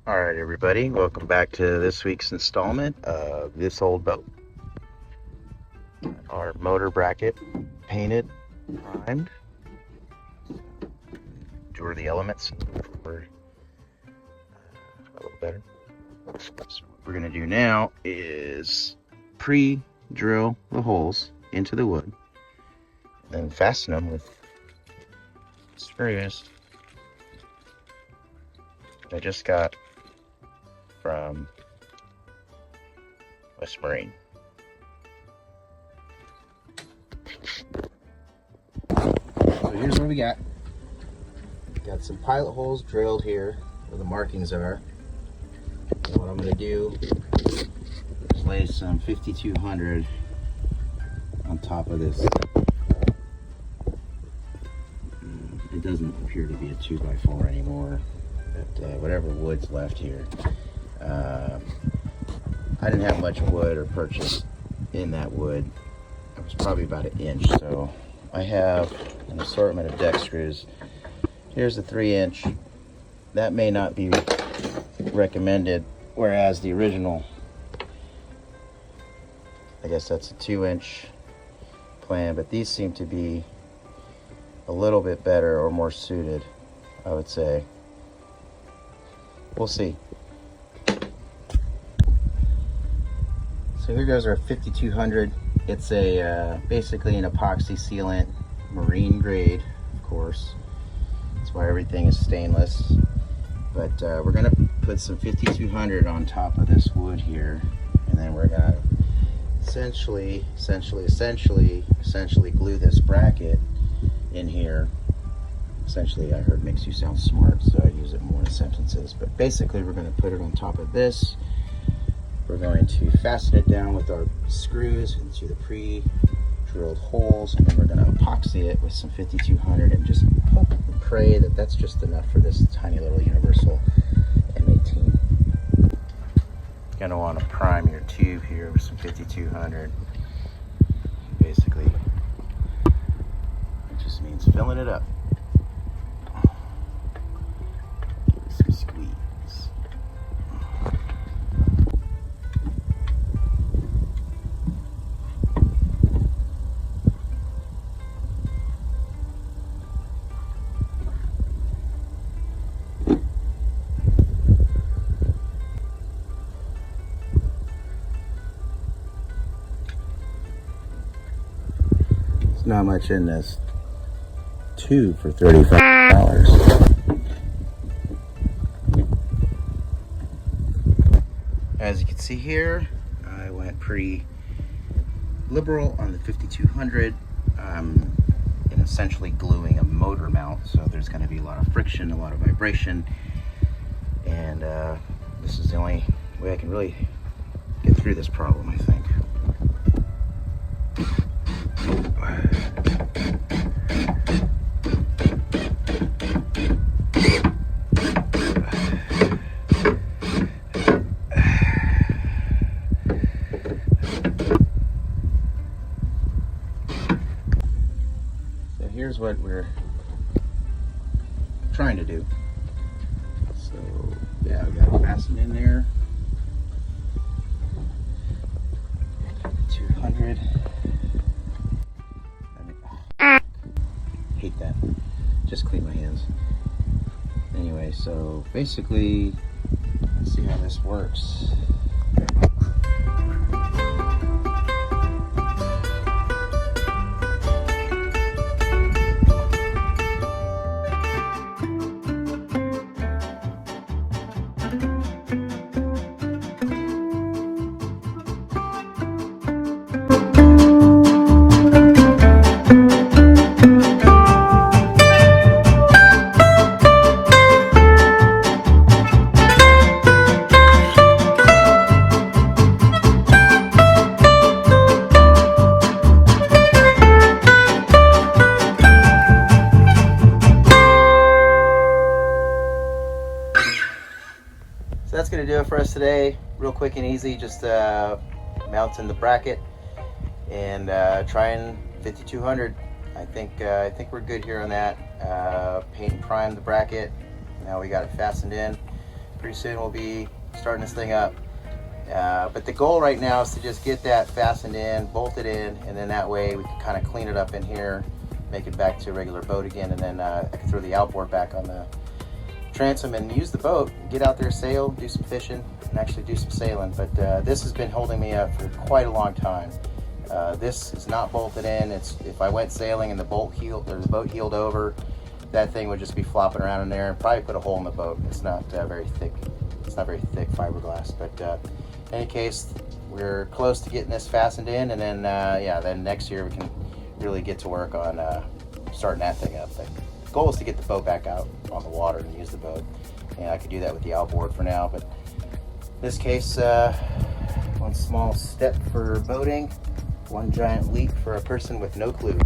All right, everybody, welcome back to this week's installment of This Old Boat. Our motor bracket painted, primed. Endure the elements for a little better. So what we're going to do now is pre-drill the holes into the wood, then fasten them with screws I just got from West Marine. So here's what we got. Got some pilot holes drilled here where the markings are. And what I'm going to do is lay some 5200 on top of this. It doesn't appear to be a 2x4 anymore, but whatever wood's left here. I didn't have much wood or purchase in that wood. It was probably about 1 inch, so I have an assortment of deck screws. Here's the 3-inch. That may not be recommended, whereas the original, I guess that's a 2-inch plan, but these seem to be a little bit better or more suited, I would say. We'll see. So here goes our 5200. It's a basically an epoxy sealant, marine grade, of course. That's why everything is stainless. But we're gonna put some 5200 on top of this wood here, and then we're gonna essentially glue this bracket in here. Essentially, I heard makes you sound smart, so I use it more in sentences. But basically, we're going to put it on top of this. We're going to fasten it down with our screws into the pre-drilled holes, and then we're going to epoxy it with some 5200 and just hope and pray that that's just enough for this tiny little universal M18. You're going to want to prime your tube here with some 5200. Basically, it just means filling it up. Some squeeze. There's not much in this tube for $35. As you can see here, I went pretty liberal on the 5200. In essentially gluing a motor mount, so there's going to be a lot of friction, a lot of vibration, and this is the only way I can really get through this problem, I think. Here's what we're trying to do. So yeah, we got it fastened in there. 200. Hate that. Just clean my hands. Anyway, so basically, let's see how this works. That's going to do it for us today. Real quick and easy, just mounting the bracket and trying 5200. I think we're good here on that. Paint and prime the bracket. Now we got it fastened in. Pretty soon we'll be starting this thing up. But the goal right now is to just get that fastened in, bolted in, and then that way we can kind of clean it up in here, make it back to a regular boat again, and then I can throw the outboard back on the transom and use the boat, get out there, sail, do some fishing, and actually do some sailing. But this has been holding me up for quite a long time. This is not bolted in. If I went sailing and the boat heeled over, that thing would just be flopping around in there and probably put a hole in the boat. It's not very thick. It's not very thick fiberglass. But in any case, we're close to getting this fastened in, and then then next year we can really get to work on starting that thing up. The goal is to get the boat back out on the water and use the boat. And I could do that with the outboard for now, but in this case, one small step for boating, one giant leap for a person with no clue.